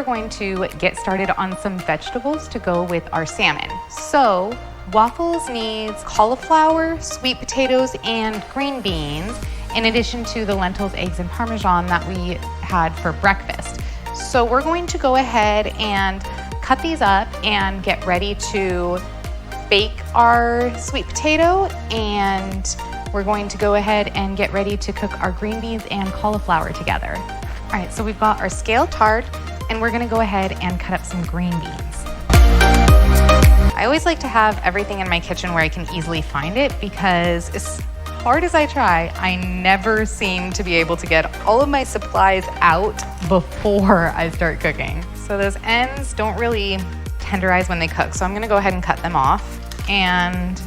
we're going to get started on some vegetables to go with our salmon. So Waffles needs cauliflower, sweet potatoes, and green beans, in addition to the lentils, eggs, and Parmesan that we had for breakfast. So we're going to go ahead and cut these up and get ready to bake our sweet potato, and we're going to go ahead and get ready to cook our green beans and cauliflower together. All right, so we've got our scale tart, and we're gonna go ahead and cut up some green beans. I always like to have everything in my kitchen where I can easily find it, because as hard as I try, I never seem to be able to get all of my supplies out before I start cooking. So those ends don't really tenderize when they cook, so I'm gonna go ahead and cut them off. And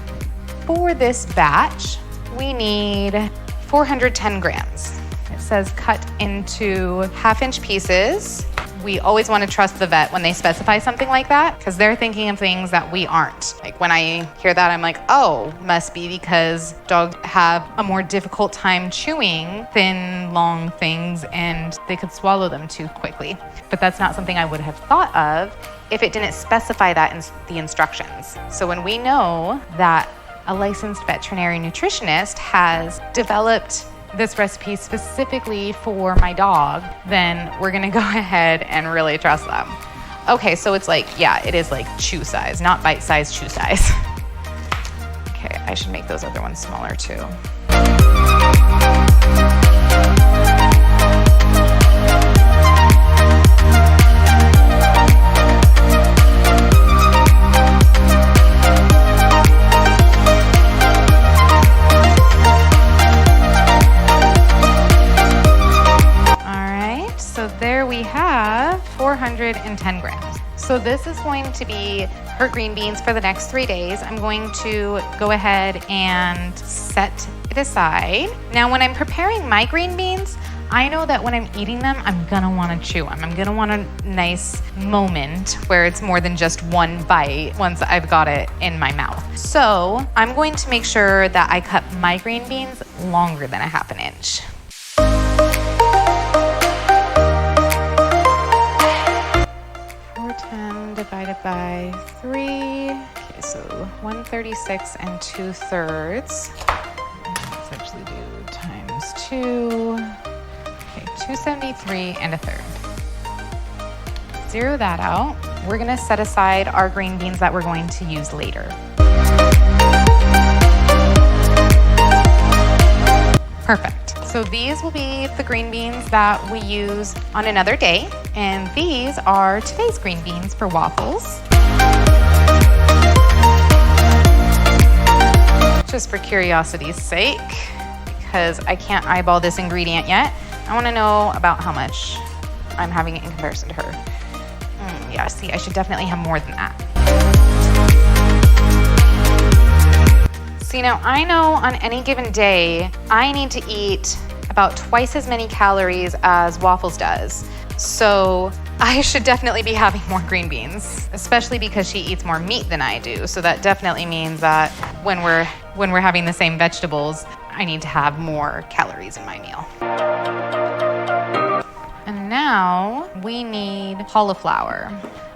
for this batch, we need 410 grams. It says cut into 1/2-inch pieces. We always want to trust the vet when they specify something like that, because they're thinking of things that we aren't. Like when I hear that, I'm like, oh, must be because dogs have a more difficult time chewing thin, long things and they could swallow them too quickly. But that's not something I would have thought of if it didn't specify that in the instructions. So when we know that a licensed veterinary nutritionist has developed this recipe specifically for my dog, then we're gonna go ahead and really trust them. Okay, so it's like, yeah, it is like chew size, not bite size, chew size. Okay, I should make those other ones smaller too. There we have 410 grams. So this is going to be her green beans for the next 3 days. I'm going to go ahead and set it aside. Now, when I'm preparing my green beans, I know that when I'm eating them, I'm gonna wanna chew them. I'm gonna want a nice moment where it's more than just one bite once I've got it in my mouth. So I'm going to make sure that I cut my green beans longer than 1/2 inch. Divided by 3. Okay, so 136 2/3. Let's actually do times 2. Okay, 273 1/3. Zero that out. We're gonna set aside our green beans that we're going to use later. Perfect. So these will be the green beans that we use on another day, and these are today's green beans for waffles. Just for curiosity's sake, because I can't eyeball this ingredient yet, I want to know about how much I'm having in comparison to her. Yeah, see, I should definitely have more than that. See, now I know on any given day, I need to eat about twice as many calories as Waffles does. So I should definitely be having more green beans, especially because she eats more meat than I do. So that definitely means that when we're having the same vegetables, I need to have more calories in my meal. And now we need cauliflower.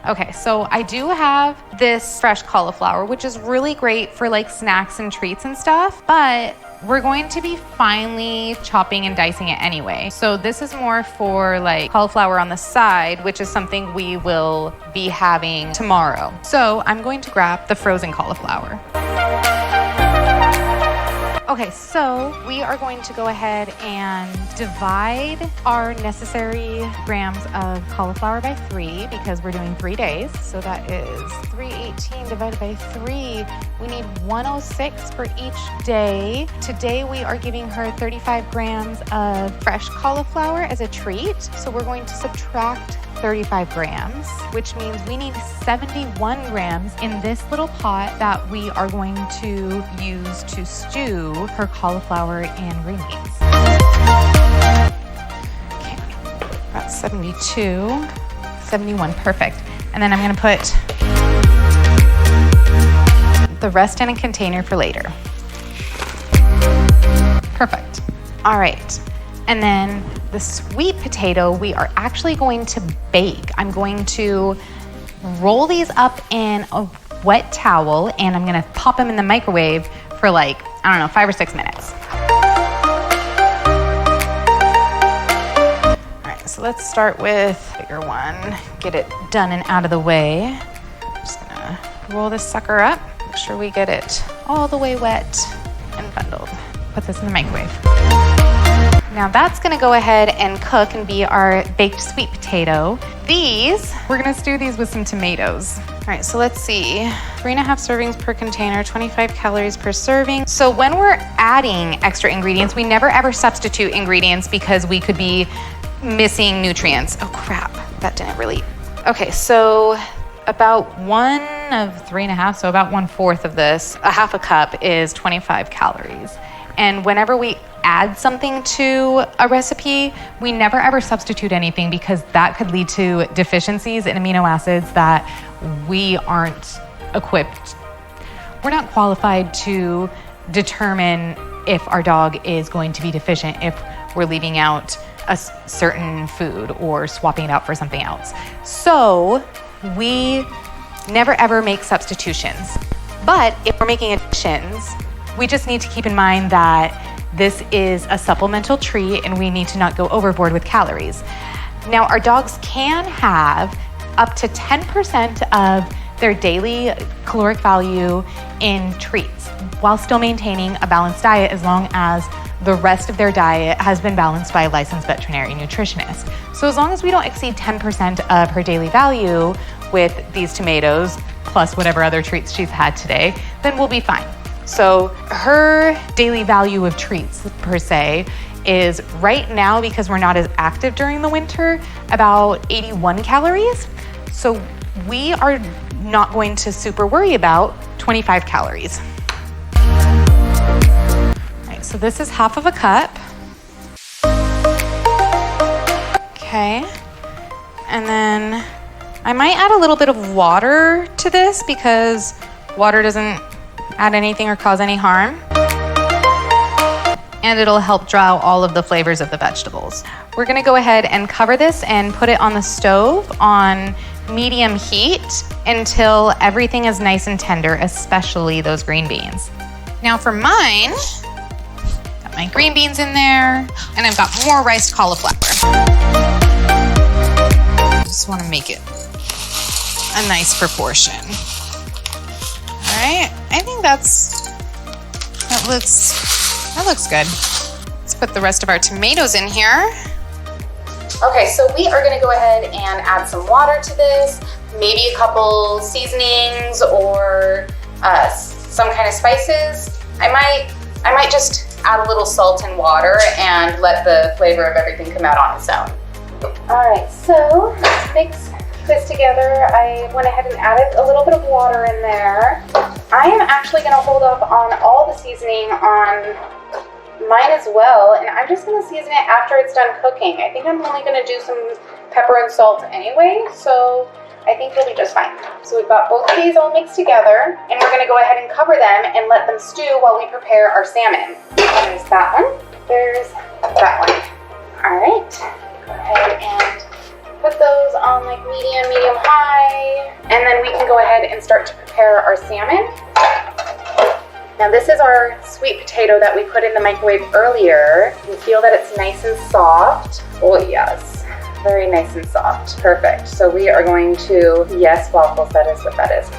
Okay, so I do have this fresh cauliflower, which is really great for like snacks and treats and stuff, but we're going to be finely chopping and dicing it anyway. So this is more for like cauliflower on the side, which is something we will be having tomorrow. So I'm going to grab the frozen cauliflower. Okay, so we are going to go ahead and divide our necessary grams of cauliflower by 3 because we're doing 3 days. So that is 318 divided by 3. We need 106 for each day. Today we are giving her 35 grams of fresh cauliflower as a treat. So we're going to subtract 35 grams, which means we need 71 grams in this little pot that we are going to use to stew her cauliflower and green beans. Okay, that's 72, 71, perfect. And then I'm gonna put the rest in a container for later. Perfect. All right, and then The sweet potato, we are actually going to bake. I'm going to roll these up in a wet towel and I'm gonna pop them in the microwave for like, I don't know, 5 or 6 minutes. All right, so let's start with the bigger one. Get it done and out of the way. I'm just gonna roll this sucker up. Make sure we get it all the way wet and bundled. Put this in the microwave. Now that's gonna go ahead and cook and be our baked sweet potato. These, we're gonna stew these with some tomatoes. All right, so let's see. 3.5 servings per container, 25 calories per serving. So when we're adding extra ingredients, we never ever substitute ingredients because we could be missing nutrients. Oh crap, that didn't really. Okay, so about 1 of 3.5, so about 1/4 of this, a half a cup is 25 calories. And whenever we add something to a recipe, we never ever substitute anything because that could lead to deficiencies in amino acids that we aren't equipped. We're not qualified to determine if our dog is going to be deficient if we're leaving out a certain food or swapping it out for something else. So we never ever make substitutions. But if we're making additions, we just need to keep in mind that this is a supplemental treat and we need to not go overboard with calories. Now, our dogs can have up to 10% of their daily caloric value in treats while still maintaining a balanced diet as long as the rest of their diet has been balanced by a licensed veterinary nutritionist. So as long as we don't exceed 10% of her daily value with these tomatoes, plus whatever other treats she's had today, then we'll be fine. So her daily value of treats per se is right now, because we're not as active during the winter, about 81 calories. So we are not going to super worry about 25 calories. All right, so this is half of a cup. Okay, and then I might add a little bit of water to this because water doesn't add anything or cause any harm. And it'll help draw all of the flavors of the vegetables. We're gonna go ahead and cover this and put it on the stove on medium heat until everything is nice and tender, especially those green beans. Now for mine, got my green beans in there, and I've got more riced cauliflower. Just wanna make it a nice proportion. All right, I think that looks good. Let's put the rest of our tomatoes in here. Okay, so we are gonna go ahead and add some water to this, maybe a couple seasonings or some kind of spices. I might just add a little salt and water and let the flavor of everything come out on its own. All right, so let's mix this together. I went ahead and added a little bit of water in there. I am actually gonna hold off on all the seasoning on mine as well, and I'm just gonna season it after it's done cooking. I think I'm only gonna do some pepper and salt anyway, so I think it'll be just fine. So we've got both of these all mixed together, and we're gonna go ahead and cover them and let them stew while we prepare our salmon. There's that one, there's that one. All right, go ahead and put those on like medium high, and then we can go ahead and start to prepare our salmon. Now this is our sweet potato that we put in the microwave earlier. You can feel that it's nice and soft. Oh yes, very nice and soft, perfect. So we are going to, yes, waffles, that is what that is.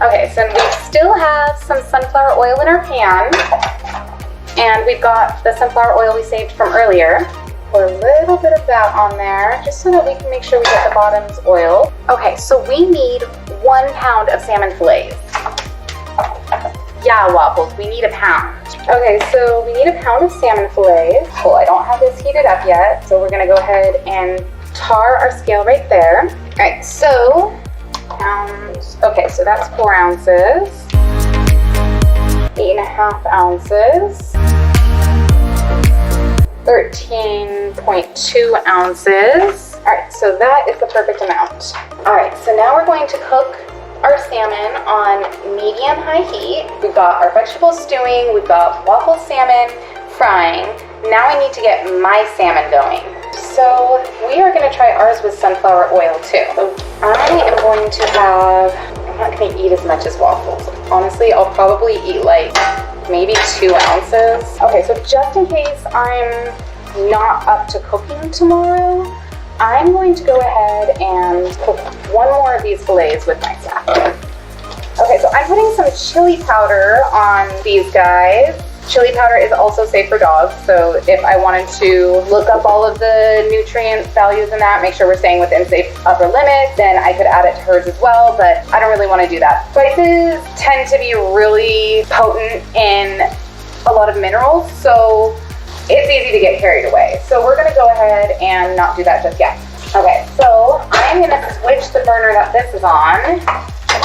Okay, so we still have some sunflower oil in our pan. And we've got the sunflower oil we saved from earlier. Pour a little bit of that on there, just so that we can make sure we get the bottoms oiled. Okay, so we need 1 pound of salmon fillets. Yeah, waffles, we need a pound. Okay, so we need a pound of salmon fillets. Cool, I don't have this heated up yet, so we're gonna go ahead and tar our scale right there. All right, so pounds. Okay, so that's 4 ounces. 8.5 ounces. 13.2 ounces. All right, so that is the perfect amount. All right, so now we're going to cook our salmon on medium-high heat. We've got our vegetables stewing, we've got waffle salmon frying. Now I need to get my salmon going. So we are gonna try ours with sunflower oil too. So I am going to have, I'm not gonna eat as much as waffles. Honestly, I'll probably eat like maybe 2 ounces. Okay, so just in case I'm not up to cooking tomorrow, I'm going to go ahead and cook 1 more of these fillets with my staff. Okay, so I'm putting some chili powder on these guys. Chili powder is also safe for dogs, so if I wanted to look up all of the nutrient values in that, make sure we're staying within safe upper limits, then I could add it to hers as well, but I don't really want to do that. Spices tend to be really potent in a lot of minerals, so it's easy to get carried away. So we're gonna go ahead and not do that just yet. Okay, so I'm gonna switch the burner that this is on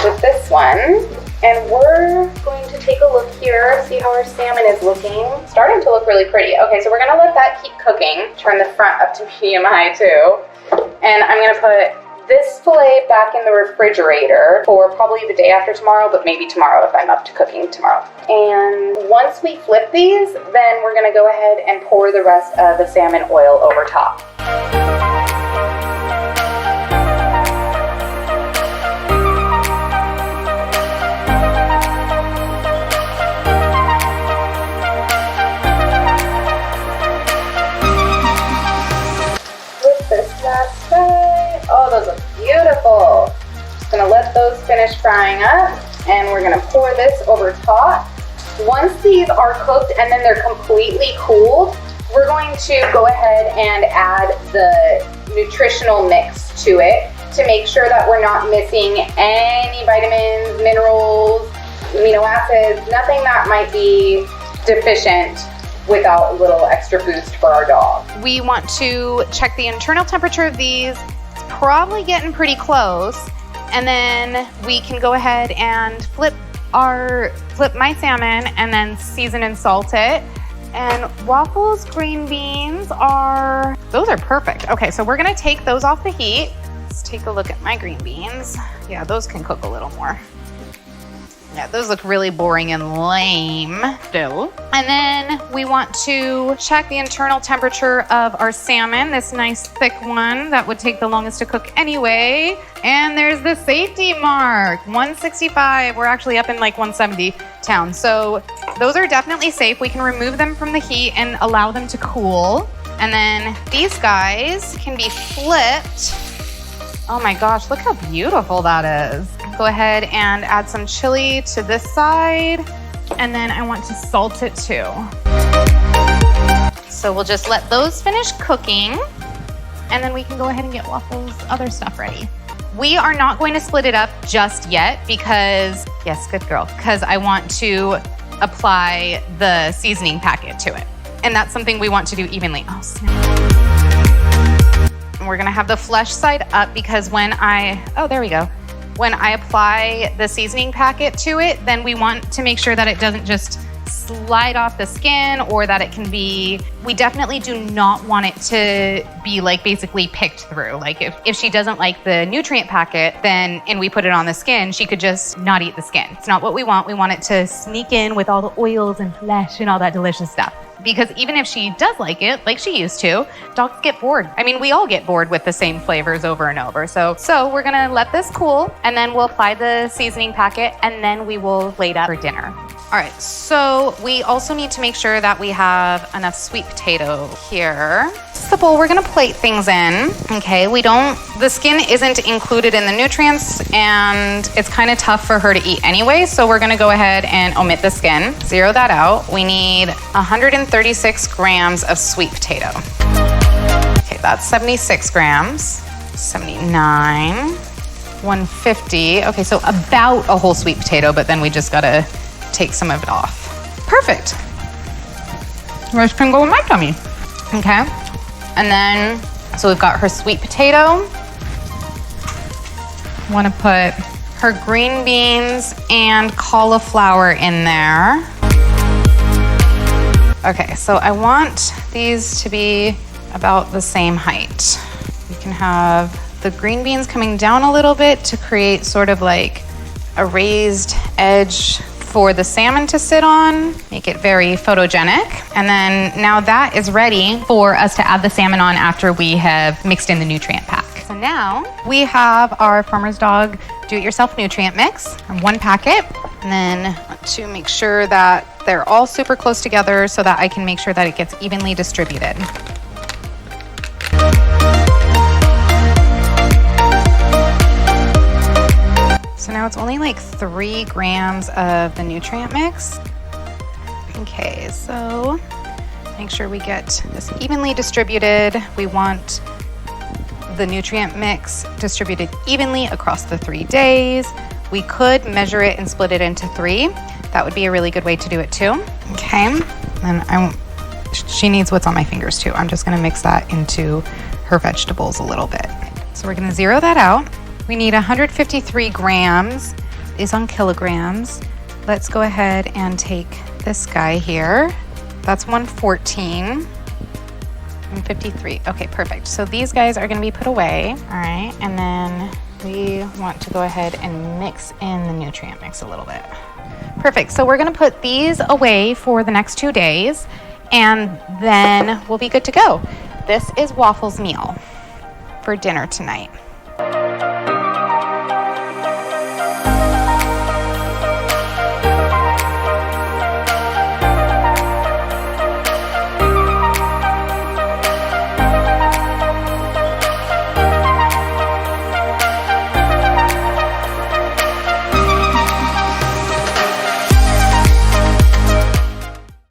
with this one. And we're going to take a look here, see how our salmon is looking. Starting to look really pretty. Okay, so we're gonna let that keep cooking. Turn the front up to medium-high too. And I'm gonna put this fillet back in the refrigerator for probably the day after tomorrow, but maybe tomorrow if I'm up to cooking tomorrow. And once we flip these, then we're gonna go ahead and pour the rest of the salmon oil over top. Oh, those look beautiful. Just gonna let those finish frying up, and we're gonna pour this over top. Once these are cooked and then they're completely cooled, we're going to go ahead and add the nutritional mix to it to make sure that we're not missing any vitamins, minerals, amino acids, nothing that might be deficient without a little extra boost for our dog. We want to check the internal temperature of these. It's probably getting pretty close. And then we can go ahead and flip my salmon and then season and salt it. And waffles, green beans those are perfect. Okay, so we're gonna take those off the heat. Let's take a look at my green beans. Yeah, those can cook a little more. Yeah, those look really boring and lame still. And then we want to check the internal temperature of our salmon, this nice thick one that would take the longest to cook anyway. And there's the safety mark, 165. We're actually up in like 170 town. So those are definitely safe. We can remove them from the heat and allow them to cool. And then these guys can be flipped. Oh my gosh, look how beautiful that is. Go ahead and add some chili to this side, and then I want to salt it too. So we'll just let those finish cooking, and then we can go ahead and get Waffles' other stuff ready. We are not going to split it up just yet because, yes, good girl, because I want to apply the seasoning packet to it. And that's something we want to do evenly. Oh, snap. We're gonna have the flesh side up because when I apply the seasoning packet to it, then we want to make sure that it doesn't just slide off the skin or that it can be, we definitely do not want it to be like basically picked through. Like if she doesn't like the nutrient packet, then, and we put it on the skin, she could just not eat the skin. It's not what we want. We want it to sneak in with all the oils and flesh and all that delicious stuff. Because even if she does like it, like she used to, dogs get bored. I mean, we all get bored with the same flavors over and over. So we're gonna let this cool, and then we'll apply the seasoning packet, and then we will plate up for dinner. All right, so we also need to make sure that we have enough sweet potato here. This is the bowl we're gonna plate things in, okay? The skin isn't included in the nutrients, and it's kind of tough for her to eat anyway, so we're gonna go ahead and omit the skin, zero that out. We need 136 grams of sweet potato. Okay, that's 76 grams, 79, 150. Okay, so about a whole sweet potato, but then we just gotta take some of it off. Perfect. The rest can go in my tummy. Okay. And then, so we've got her sweet potato. Want to put her green beans and cauliflower in there. Okay, so I want these to be about the same height. You can have the green beans coming down a little bit to create sort of like a raised edge for the salmon to sit on, make it very photogenic. And then now that is ready for us to add the salmon on after we have mixed in the nutrient pack. So now we have our Farmer's Dog do-it-yourself nutrient mix in one packet. And then I want to make sure that they're all super close together so that I can make sure that it gets evenly distributed. So now it's only like 3 grams of the nutrient mix. Okay, so make sure we get this evenly distributed. We want the nutrient mix distributed evenly across the 3 days. We could measure it and split it into 3. That would be a really good way to do it too. Okay, and she needs what's on my fingers too. I'm just gonna mix that into her vegetables a little bit. So we're gonna zero that out. We need 153 grams, is on kilograms. Let's go ahead and take this guy here. That's 114 and 53. Okay, perfect. So these guys are gonna be put away. All right, and then we want to go ahead and mix in the nutrient mix a little bit. Perfect, so we're gonna put these away for the next 2 days and then we'll be good to go. This is Waffle's meal for dinner tonight.